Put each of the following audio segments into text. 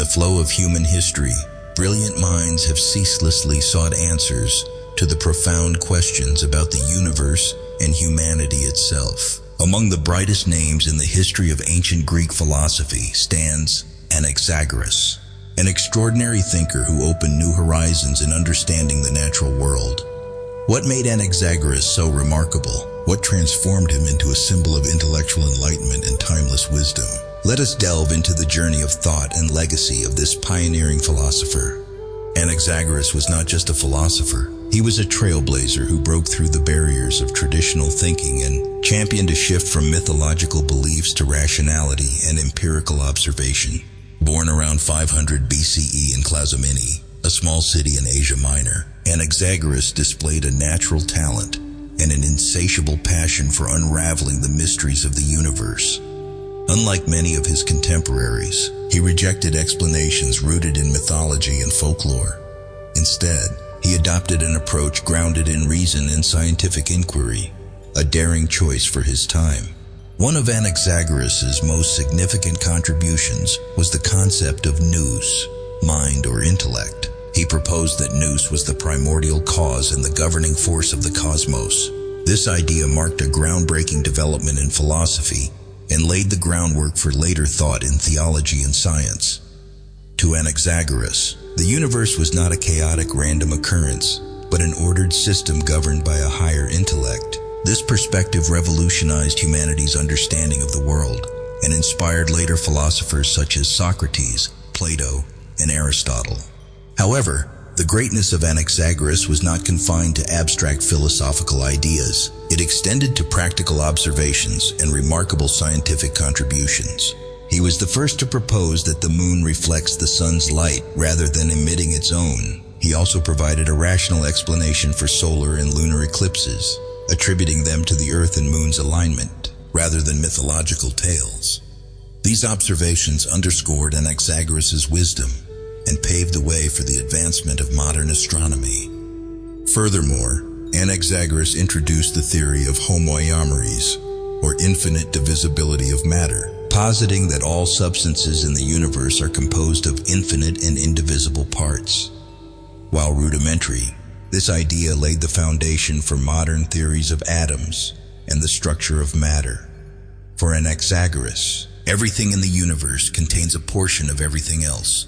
the flow of human history, brilliant minds have ceaselessly sought answers to the profound questions about the universe and humanity itself. Among the brightest names in the history of ancient Greek philosophy stands Anaxagoras, an extraordinary thinker who opened new horizons in understanding the natural world. What made Anaxagoras so remarkable? What transformed him into a symbol of intellectual enlightenment and timeless wisdom? Let us delve into the journey of thought and legacy of this pioneering philosopher. Anaxagoras was not just a philosopher. He was a trailblazer who broke through the barriers of traditional thinking and championed a shift from mythological beliefs to rationality and empirical observation. Born around 500 BCE in Clazomene, a small city in Asia Minor, Anaxagoras displayed a natural talent and an insatiable passion for unraveling the mysteries of the universe. Unlike many of his contemporaries, he rejected explanations rooted in mythology and folklore. Instead, he adopted an approach grounded in reason and scientific inquiry, a daring choice for his time. One of Anaxagoras' most significant contributions was the concept of nous, mind or intellect. He proposed that nous was the primordial cause and the governing force of the cosmos. This idea marked a groundbreaking development in philosophy and laid the groundwork for later thought in theology and science. To Anaxagoras, the universe was not a chaotic random occurrence, but an ordered system governed by a higher intellect. This perspective revolutionized humanity's understanding of the world and inspired later philosophers such as Socrates, Plato, and Aristotle. However, the greatness of Anaxagoras was not confined to abstract philosophical ideas. It extended to practical observations and remarkable scientific contributions. He was the first to propose that the moon reflects the sun's light rather than emitting its own. He also provided a rational explanation for solar and lunar eclipses, attributing them to the Earth and Moon's alignment, rather than mythological tales. These observations underscored Anaxagoras' wisdom and paved the way for the advancement of modern astronomy. Furthermore, Anaxagoras introduced the theory of homoiomeres, or infinite divisibility of matter, positing that all substances in the universe are composed of infinite and indivisible parts. While rudimentary, this idea laid the foundation for modern theories of atoms and the structure of matter. For Anaxagoras, everything in the universe contains a portion of everything else,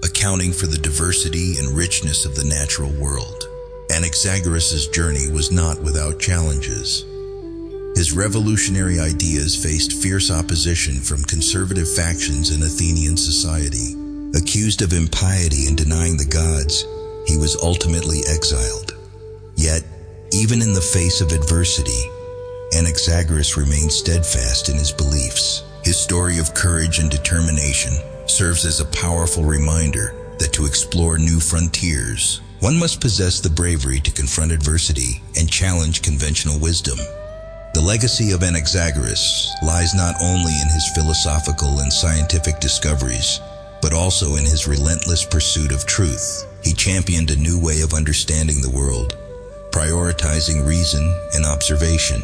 accounting for the diversity and richness of the natural world. Anaxagoras' journey was not without challenges. His revolutionary ideas faced fierce opposition from conservative factions in Athenian society. Accused of impiety and denying the gods, he was ultimately exiled. Yet, even in the face of adversity, Anaxagoras remained steadfast in his beliefs. His story of courage and determination serves as a powerful reminder that to explore new frontiers, one must possess the bravery to confront adversity and challenge conventional wisdom. The legacy of Anaxagoras lies not only in his philosophical and scientific discoveries, but also in his relentless pursuit of truth. He championed a new way of understanding the world, prioritizing reason and observation.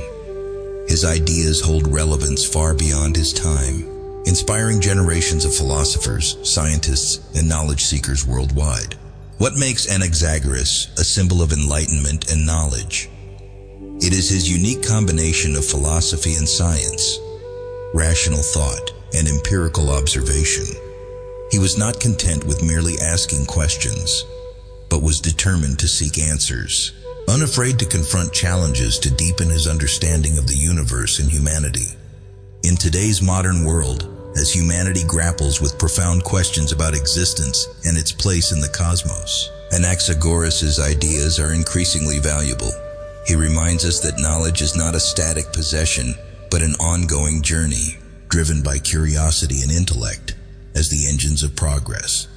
His ideas hold relevance far beyond his time, inspiring generations of philosophers, scientists, and knowledge seekers worldwide. What makes Anaxagoras a symbol of enlightenment and knowledge? It is his unique combination of philosophy and science, rational thought, and empirical observation. He was not content with merely asking questions, but was determined to seek answers, unafraid to confront challenges to deepen his understanding of the universe and humanity. In today's modern world, as humanity grapples with profound questions about existence and its place in the cosmos, Anaxagoras' ideas are increasingly valuable. He reminds us that knowledge is not a static possession, but an ongoing journey, driven by curiosity and intellect as the engines of progress.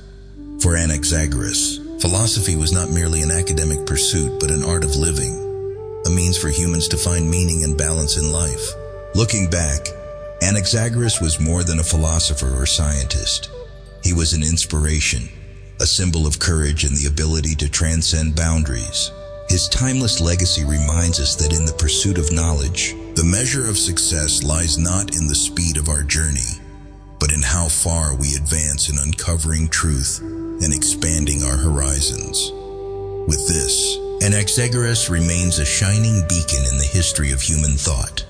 For Anaxagoras, philosophy was not merely an academic pursuit, but an art of living, a means for humans to find meaning and balance in life. Looking back, Anaxagoras was more than a philosopher or scientist. He was an inspiration, a symbol of courage and the ability to transcend boundaries. His timeless legacy reminds us that in the pursuit of knowledge, the measure of success lies not in the speed of our journey, but in how far we advance in uncovering truth and expanding our horizons. With this, Anaxagoras remains a shining beacon in the history of human thought.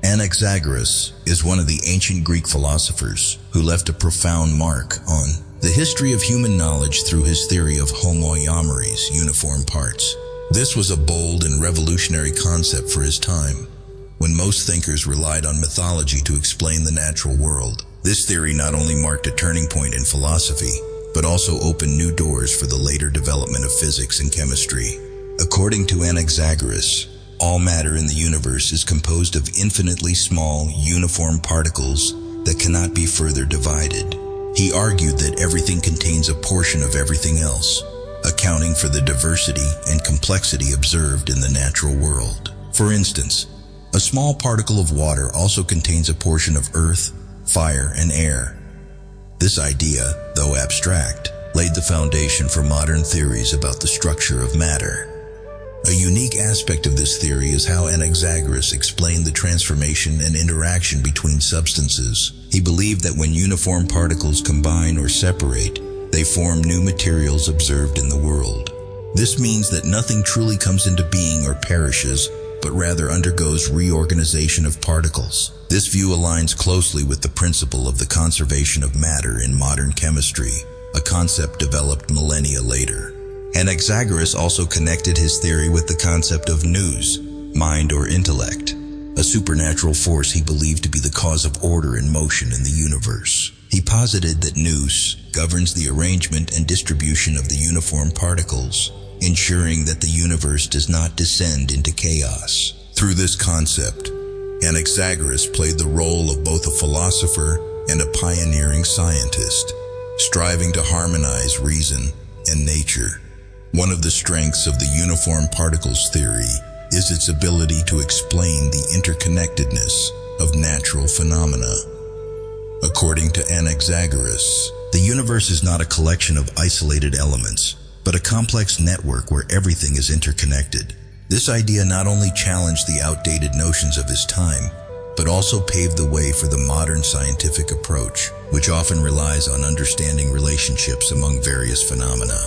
Anaxagoras is one of the ancient Greek philosophers who left a profound mark on the history of human knowledge through his theory of homoiomers, uniform parts. This was a bold and revolutionary concept for his time, when most thinkers relied on mythology to explain the natural world. This theory not only marked a turning point in philosophy, but also opened new doors for the later development of physics and chemistry. According to Anaxagoras, all matter in the universe is composed of infinitely small, uniform particles that cannot be further divided. He argued that everything contains a portion of everything else, accounting for the diversity and complexity observed in the natural world. For instance, a small particle of water also contains a portion of earth, fire, and air. This idea, though abstract, laid the foundation for modern theories about the structure of matter. A unique aspect of this theory is how Anaxagoras explained the transformation and interaction between substances. He believed that when uniform particles combine or separate, they form new materials observed in the world. This means that nothing truly comes into being or perishes, but rather undergoes reorganization of particles. This view aligns closely with the principle of the conservation of matter in modern chemistry, a concept developed millennia later. Anaxagoras also connected his theory with the concept of nous, mind or intellect, a supernatural force he believed to be the cause of order and motion in the universe. He posited that nous governs the arrangement and distribution of the uniform particles, ensuring that the universe does not descend into chaos. Through this concept, Anaxagoras played the role of both a philosopher and a pioneering scientist, striving to harmonize reason and nature. One of the strengths of the uniform particles theory is its ability to explain the interconnectedness of natural phenomena. According to Anaxagoras, the universe is not a collection of isolated elements, but a complex network where everything is interconnected. This idea not only challenged the outdated notions of his time, but also paved the way for the modern scientific approach, which often relies on understanding relationships among various phenomena.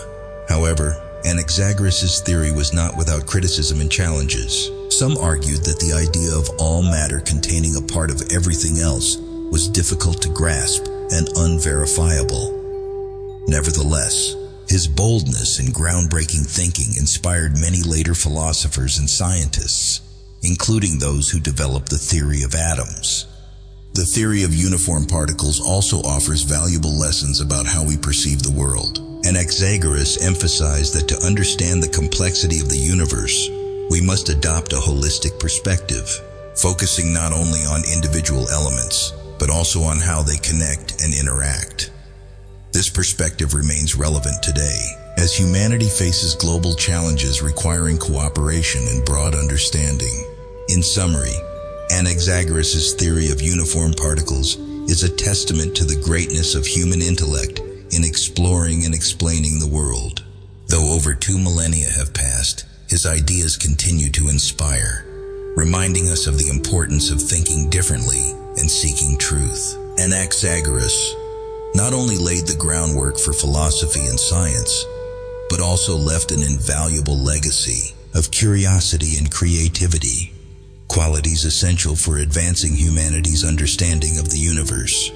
However, Anaxagoras' theory was not without criticism and challenges. Some argued that the idea of all matter containing a part of everything else was difficult to grasp and unverifiable. Nevertheless, his boldness and groundbreaking thinking inspired many later philosophers and scientists, including those who developed the theory of atoms. The theory of uniform particles also offers valuable lessons about how we perceive the world. Anaxagoras emphasized that to understand the complexity of the universe, we must adopt a holistic perspective, focusing not only on individual elements, but also on how they connect and interact. This perspective remains relevant today, as humanity faces global challenges requiring cooperation and broad understanding. In summary, Anaxagoras' theory of uniform particles is a testament to the greatness of human intellect in exploring and explaining the world. Though over 2 millennia have passed, his ideas continue to inspire, reminding us of the importance of thinking differently and seeking truth. Anaxagoras not only laid the groundwork for philosophy and science, but also left an invaluable legacy of curiosity and creativity, qualities essential for advancing humanity's understanding of the universe.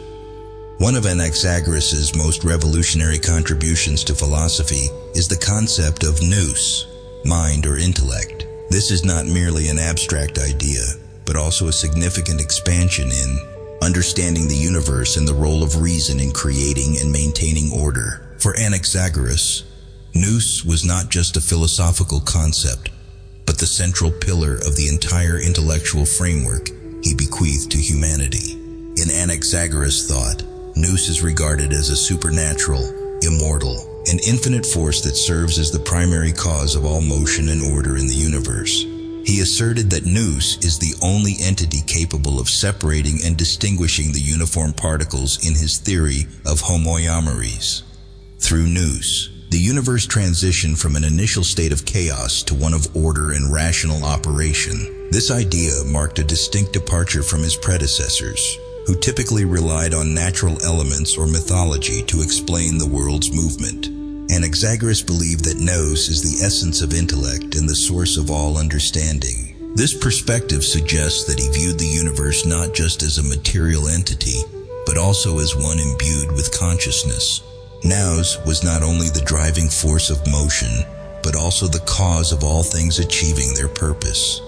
One of Anaxagoras' most revolutionary contributions to philosophy is the concept of nous, mind or intellect. This is not merely an abstract idea, but also a significant expansion in understanding the universe and the role of reason in creating and maintaining order. For Anaxagoras, nous was not just a philosophical concept, but the central pillar of the entire intellectual framework he bequeathed to humanity. In Anaxagoras' thought, nous is regarded as a supernatural, immortal, and infinite force that serves as the primary cause of all motion and order in the universe. He asserted that nous is the only entity capable of separating and distinguishing the uniform particles in his theory of homoiomers. Through nous, the universe transitioned from an initial state of chaos to one of order and rational operation. This idea marked a distinct departure from his predecessors, who typically relied on natural elements or mythology to explain the world's movement. Anaxagoras believed that nous is the essence of intellect and the source of all understanding. This perspective suggests that he viewed the universe not just as a material entity, but also as one imbued with consciousness. Nous was not only the driving force of motion, but also the cause of all things achieving their purpose.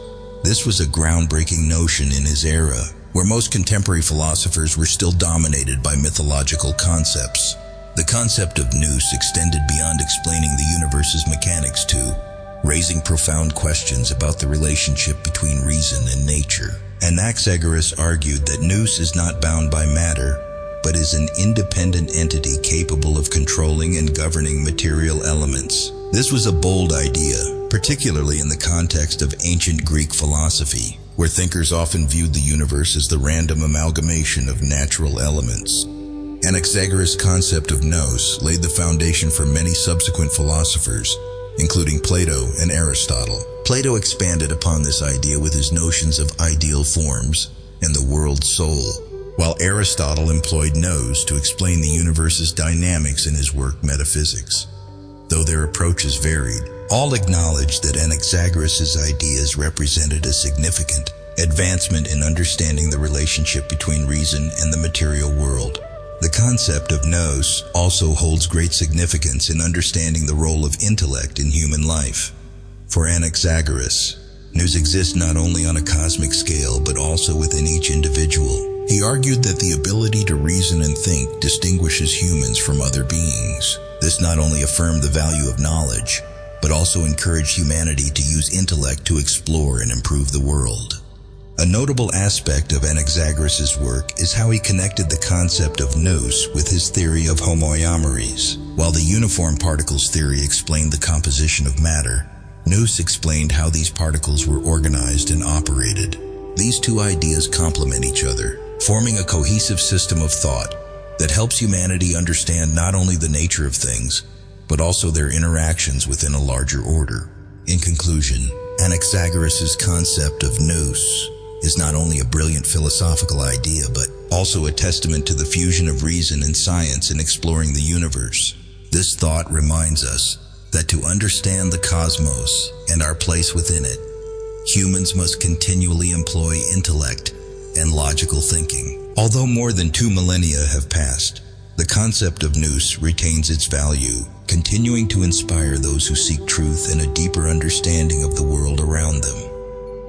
This was a groundbreaking notion in his era, where most contemporary philosophers were still dominated by mythological concepts. The concept of nous extended beyond explaining the universe's mechanics to raising profound questions about the relationship between reason and nature. Anaxagoras argued that nous is not bound by matter, but is an independent entity capable of controlling and governing material elements. This was a bold idea, particularly in the context of ancient Greek philosophy, where thinkers often viewed the universe as the random amalgamation of natural elements. Anaxagoras' concept of nous laid the foundation for many subsequent philosophers, including Plato and Aristotle. Plato expanded upon this idea with his notions of ideal forms and the world's soul, while Aristotle employed nous to explain the universe's dynamics in his work Metaphysics. Though their approaches varied, all acknowledged that Anaxagoras' ideas represented a significant advancement in understanding the relationship between reason and the material world. The concept of nous also holds great significance in understanding the role of intellect in human life. For Anaxagoras, nous exists not only on a cosmic scale but also within each individual. He argued that the ability to reason and think distinguishes humans from other beings. This not only affirmed the value of knowledge, but also encouraged humanity to use intellect to explore and improve the world. A notable aspect of Anaxagoras' work is how he connected the concept of nous with his theory of homoiomers. While the uniform particles theory explained the composition of matter, nous explained how these particles were organized and operated. These two ideas complement each other, forming a cohesive system of thought that helps humanity understand not only the nature of things, but also their interactions within a larger order. In conclusion, Anaxagoras' concept of nous is not only a brilliant philosophical idea, but also a testament to the fusion of reason and science in exploring the universe. This thought reminds us that to understand the cosmos and our place within it, humans must continually employ intellect and logical thinking. Although more than 2 millennia have passed, the concept of nous retains its value, continuing to inspire those who seek truth and a deeper understanding of the world around them.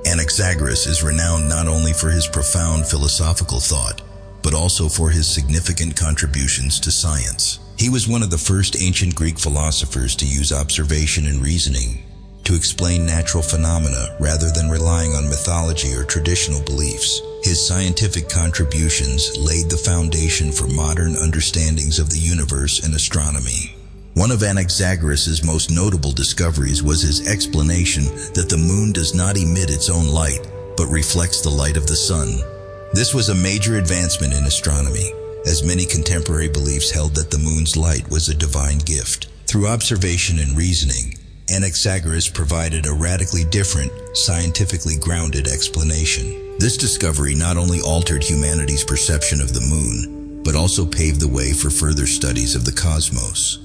Anaxagoras is renowned not only for his profound philosophical thought, but also for his significant contributions to science. He was one of the first ancient Greek philosophers to use observation and reasoning to explain natural phenomena rather than relying on mythology or traditional beliefs. His scientific contributions laid the foundation for modern understandings of the universe and astronomy. One of Anaxagoras' most notable discoveries was his explanation that the moon does not emit its own light, but reflects the light of the sun. This was a major advancement in astronomy, as many contemporary beliefs held that the moon's light was a divine gift. Through observation and reasoning, Anaxagoras provided a radically different, scientifically grounded explanation. This discovery not only altered humanity's perception of the moon, but also paved the way for further studies of the cosmos.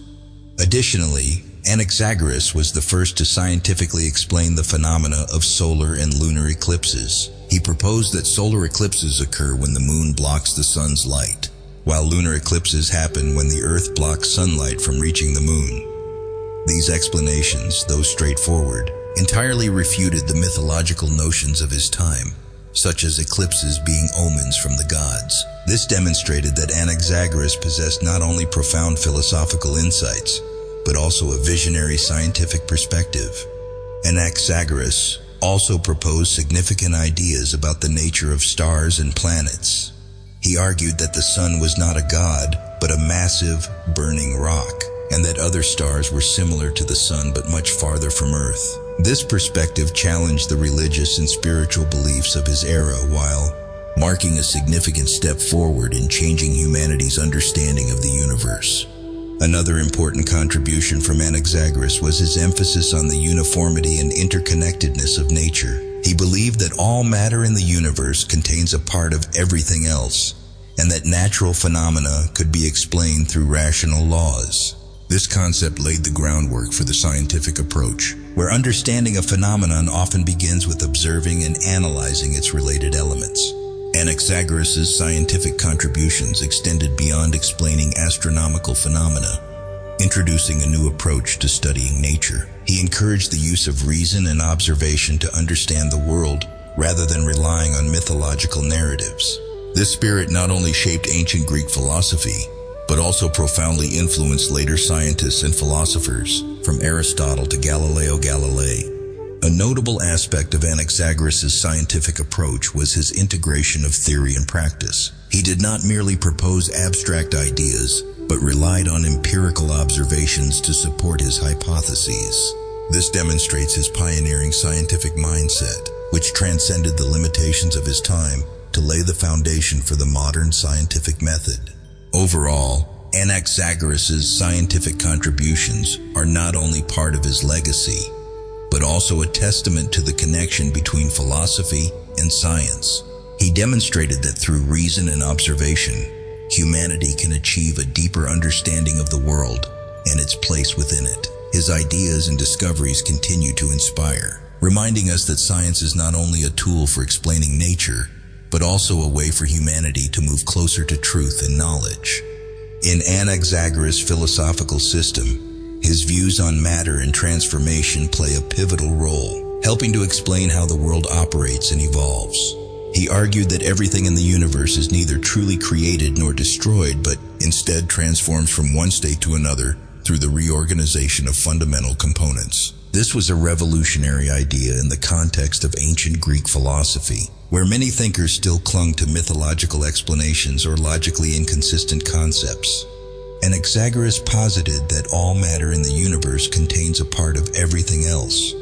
Additionally, Anaxagoras was the first to scientifically explain the phenomena of solar and lunar eclipses. He proposed that solar eclipses occur when the moon blocks the sun's light, while lunar eclipses happen when the Earth blocks sunlight from reaching the moon. These explanations, though straightforward, entirely refuted the mythological notions of his time, such as eclipses being omens from the gods. This demonstrated that Anaxagoras possessed not only profound philosophical insights, but also a visionary scientific perspective. Anaxagoras also proposed significant ideas about the nature of stars and planets. He argued that the sun was not a god, but a massive, burning rock, and that other stars were similar to the sun but much farther from Earth. This perspective challenged the religious and spiritual beliefs of his era while marking a significant step forward in changing humanity's understanding of the universe. Another important contribution from Anaxagoras was his emphasis on the uniformity and interconnectedness of nature. He believed that all matter in the universe contains a part of everything else, and that natural phenomena could be explained through rational laws. This concept laid the groundwork for the scientific approach, where understanding a phenomenon often begins with observing and analyzing its related elements. Anaxagoras' scientific contributions extended beyond explaining astronomical phenomena, introducing a new approach to studying nature. He encouraged the use of reason and observation to understand the world, rather than relying on mythological narratives. This spirit not only shaped ancient Greek philosophy, but also profoundly influenced later scientists and philosophers, from Aristotle to Galileo Galilei. A notable aspect of Anaxagoras' scientific approach was his integration of theory and practice. He did not merely propose abstract ideas, but relied on empirical observations to support his hypotheses. This demonstrates his pioneering scientific mindset, which transcended the limitations of his time to lay the foundation for the modern scientific method. Overall, Anaxagoras' scientific contributions are not only part of his legacy, but also a testament to the connection between philosophy and science. He demonstrated that through reason and observation, humanity can achieve a deeper understanding of the world and its place within it. His ideas and discoveries continue to inspire, reminding us that science is not only a tool for explaining nature, but also a way for humanity to move closer to truth and knowledge. In Anaxagoras' philosophical system, his views on matter and transformation play a pivotal role, helping to explain how the world operates and evolves. He argued that everything in the universe is neither truly created nor destroyed, but instead transforms from one state to another through the reorganization of fundamental components. This was a revolutionary idea in the context of ancient Greek philosophy, where many thinkers still clung to mythological explanations or logically inconsistent concepts. Anaxagoras posited that all matter in the universe contains a part of everything else.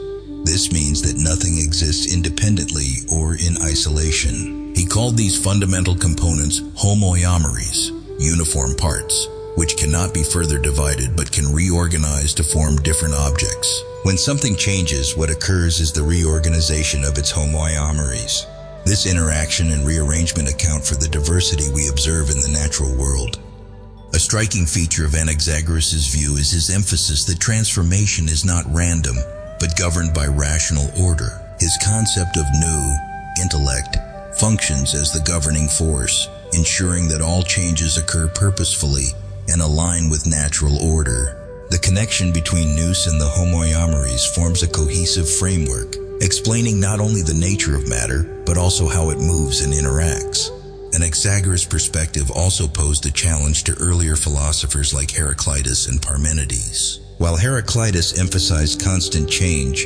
This means that nothing exists independently or in isolation. He called these fundamental components homoiomeres, uniform parts, which cannot be further divided but can reorganize to form different objects. When something changes, what occurs is the reorganization of its homoiomeres. This interaction and rearrangement account for the diversity we observe in the natural world. A striking feature of Anaxagoras' view is his emphasis that transformation is not random, but governed by rational order. His concept of nous, intellect, functions as the governing force, ensuring that all changes occur purposefully and align with natural order. The connection between nous and the homoiomeres forms a cohesive framework, explaining not only the nature of matter, but also how it moves and interacts. Anaxagoras' perspective also posed a challenge to earlier philosophers like Heraclitus and Parmenides. While Heraclitus emphasized constant change,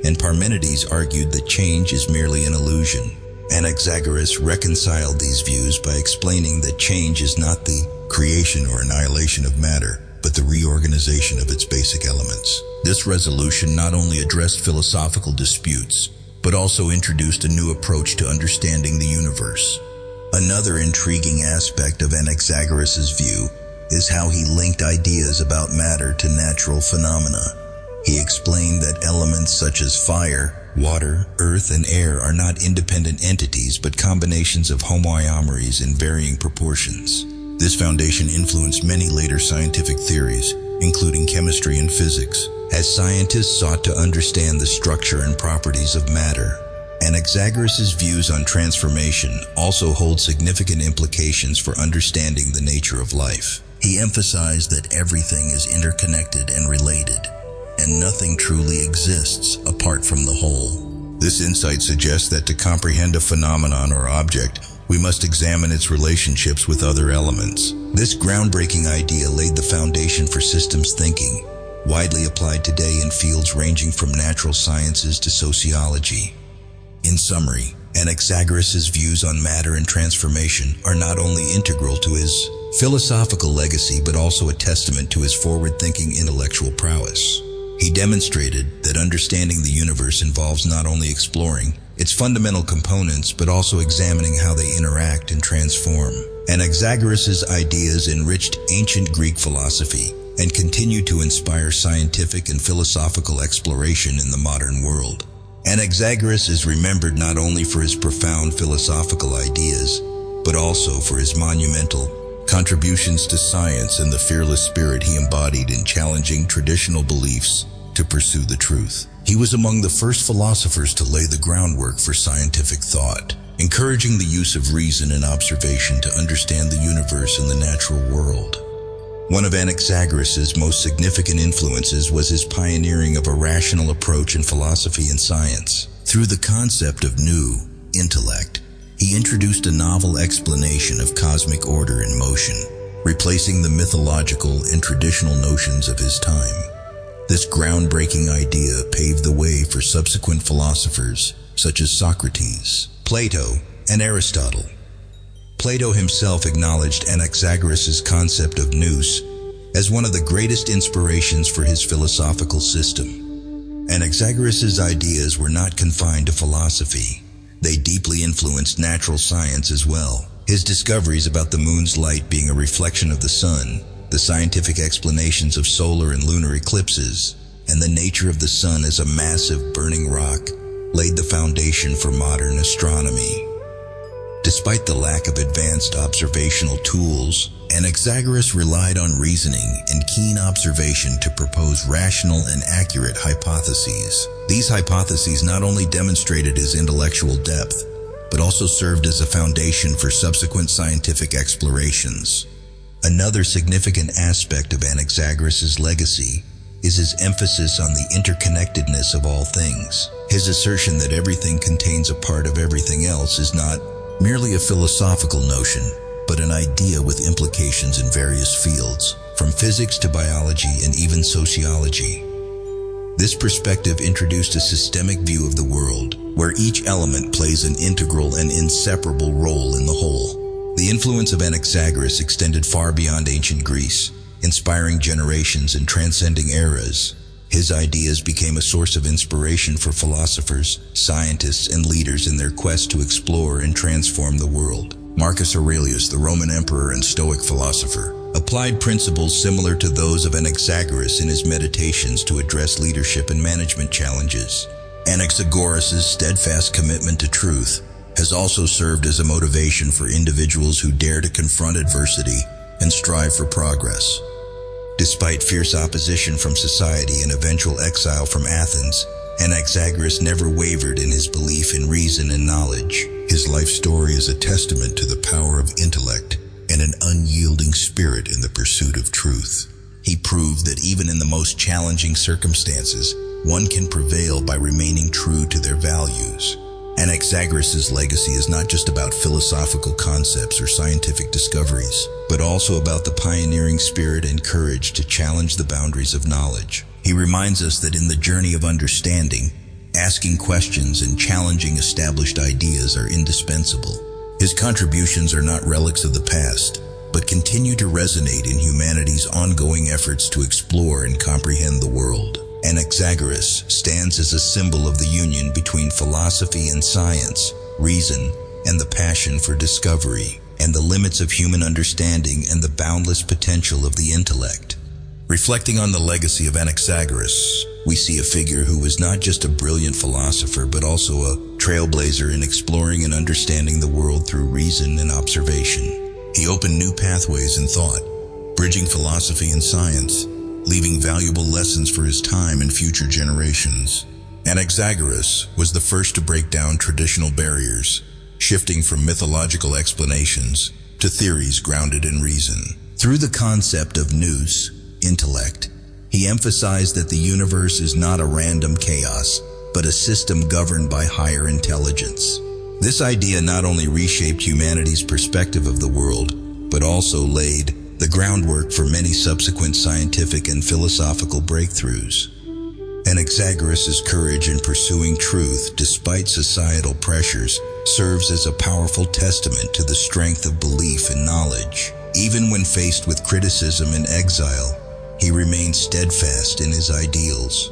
and Parmenides argued that change is merely an illusion, Anaxagoras reconciled these views by explaining that change is not the creation or annihilation of matter, but the reorganization of its basic elements. This resolution not only addressed philosophical disputes, but also introduced a new approach to understanding the universe. Another intriguing aspect of Anaxagoras' view is how he linked ideas about matter to natural phenomena. He explained that elements such as fire, water, earth, and air are not independent entities but combinations of homoiomeres in varying proportions. This foundation influenced many later scientific theories, including chemistry and physics, as scientists sought to understand the structure and properties of matter. Anaxagoras' views on transformation also hold significant implications for understanding the nature of life. He emphasized that everything is interconnected and related, and nothing truly exists apart from the whole. This insight suggests that to comprehend a phenomenon or object, we must examine its relationships with other elements. This groundbreaking idea laid the foundation for systems thinking, widely applied today in fields ranging from natural sciences to sociology. In summary, Anaxagoras' views on matter and transformation are not only integral to his philosophical legacy but also a testament to his forward-thinking intellectual prowess. He demonstrated that understanding the universe involves not only exploring its fundamental components but also examining how they interact and transform. Anaxagoras' ideas enriched ancient Greek philosophy and continue to inspire scientific and philosophical exploration in the modern world. Anaxagoras is remembered not only for his profound philosophical ideas, but also for his monumental contributions to science and the fearless spirit he embodied in challenging traditional beliefs to pursue the truth. He was among the first philosophers to lay the groundwork for scientific thought, encouraging the use of reason and observation to understand the universe and the natural world. One of Anaxagoras' most significant influences was his pioneering of a rational approach in philosophy and science. Through the concept of new intellect, he introduced a novel explanation of cosmic order and motion, replacing the mythological and traditional notions of his time. This groundbreaking idea paved the way for subsequent philosophers such as Socrates, Plato, and Aristotle. Plato himself acknowledged Anaxagoras' concept of nous as one of the greatest inspirations for his philosophical system. Anaxagoras' ideas were not confined to philosophy. They deeply influenced natural science as well. His discoveries about the moon's light being a reflection of the sun, the scientific explanations of solar and lunar eclipses, and the nature of the sun as a massive burning rock laid the foundation for modern astronomy. Despite the lack of advanced observational tools, Anaxagoras relied on reasoning and keen observation to propose rational and accurate hypotheses. These hypotheses not only demonstrated his intellectual depth, but also served as a foundation for subsequent scientific explorations. Another significant aspect of Anaxagoras' legacy is his emphasis on the interconnectedness of all things. His assertion that everything contains a part of everything else is not merely a philosophical notion, but an idea with implications in various fields, from physics to biology and even sociology. This perspective introduced a systemic view of the world, where each element plays an integral and inseparable role in the whole. The influence of Anaxagoras extended far beyond ancient Greece, inspiring generations and transcending eras. His ideas became a source of inspiration for philosophers, scientists, and leaders in their quest to explore and transform the world. Marcus Aurelius, the Roman emperor and Stoic philosopher, applied principles similar to those of Anaxagoras in his meditations to address leadership and management challenges. Anaxagoras' steadfast commitment to truth has also served as a motivation for individuals who dare to confront adversity and strive for progress. Despite fierce opposition from society and eventual exile from Athens, Anaxagoras never wavered in his belief in reason and knowledge. His life story is a testament to the power of intellect and an unyielding spirit in the pursuit of truth. He proved that even in the most challenging circumstances, one can prevail by remaining true to their values. Anaxagoras' legacy is not just about philosophical concepts or scientific discoveries, but also about the pioneering spirit and courage to challenge the boundaries of knowledge. He reminds us that in the journey of understanding, asking questions and challenging established ideas are indispensable. His contributions are not relics of the past, but continue to resonate in humanity's ongoing efforts to explore and comprehend the world. Anaxagoras stands as a symbol of the union between philosophy and science, reason, and the passion for discovery, and the limits of human understanding and the boundless potential of the intellect. Reflecting on the legacy of Anaxagoras, we see a figure who was not just a brilliant philosopher, but also a trailblazer in exploring and understanding the world through reason and observation. He opened new pathways in thought, bridging philosophy and science, leaving valuable lessons for his time and future generations. Anaxagoras was the first to break down traditional barriers, shifting from mythological explanations to theories grounded in reason. Through the concept of nous, intellect, he emphasized that the universe is not a random chaos, but a system governed by higher intelligence. This idea not only reshaped humanity's perspective of the world, but also laid the groundwork for many subsequent scientific and philosophical breakthroughs. Anaxagoras' courage in pursuing truth despite societal pressures serves as a powerful testament to the strength of belief and knowledge. Even when faced with criticism and exile, he remained steadfast in his ideals.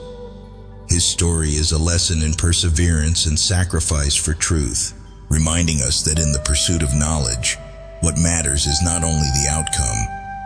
His story is a lesson in perseverance and sacrifice for truth, reminding us that in the pursuit of knowledge, what matters is not only the outcome,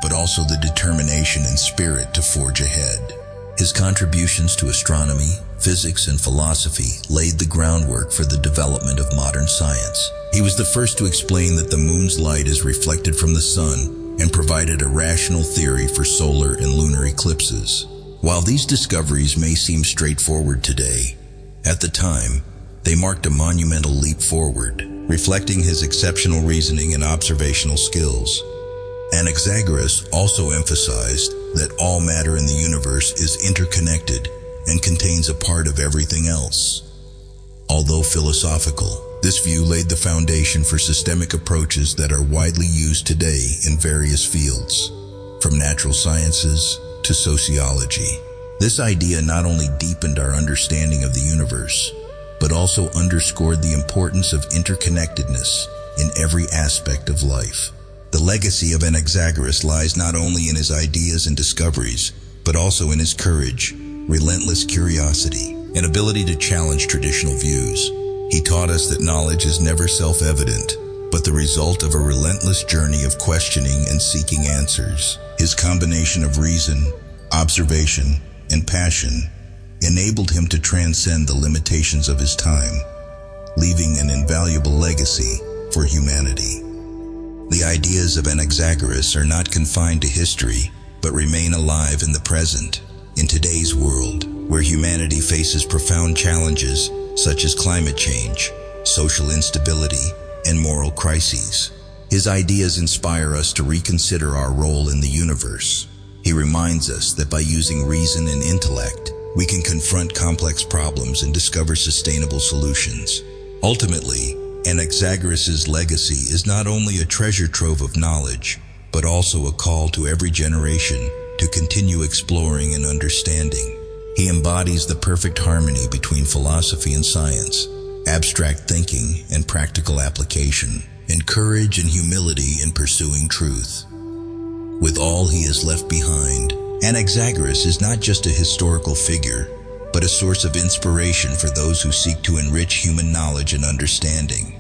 but also the determination and spirit to forge ahead. His contributions to astronomy, physics, and philosophy laid the groundwork for the development of modern science. He was the first to explain that the moon's light is reflected from the sun and provided a rational theory for solar and lunar eclipses. While these discoveries may seem straightforward today, at the time, they marked a monumental leap forward, reflecting his exceptional reasoning and observational skills. Anaxagoras also emphasized that all matter in the universe is interconnected and contains a part of everything else. Although philosophical, this view laid the foundation for systemic approaches that are widely used today in various fields, from natural sciences to sociology. This idea not only deepened our understanding of the universe, but also underscored the importance of interconnectedness in every aspect of life. The legacy of Anaxagoras lies not only in his ideas and discoveries, but also in his courage, relentless curiosity, and ability to challenge traditional views. He taught us that knowledge is never self-evident, but the result of a relentless journey of questioning and seeking answers. His combination of reason, observation, and passion enabled him to transcend the limitations of his time, leaving an invaluable legacy for humanity. The ideas of Anaxagoras are not confined to history, but remain alive in the present. In today's world, where humanity faces profound challenges such as climate change, social instability, and moral crises, his ideas inspire us to reconsider our role in the universe. He reminds us that by using reason and intellect, we can confront complex problems and discover sustainable solutions. Ultimately, Anaxagoras' legacy is not only a treasure trove of knowledge, but also a call to every generation to continue exploring and understanding. He embodies the perfect harmony between philosophy and science, abstract thinking and practical application, and courage and humility in pursuing truth. With all he has left behind, Anaxagoras is not just a historical figure, but a source of inspiration for those who seek to enrich human knowledge and understanding.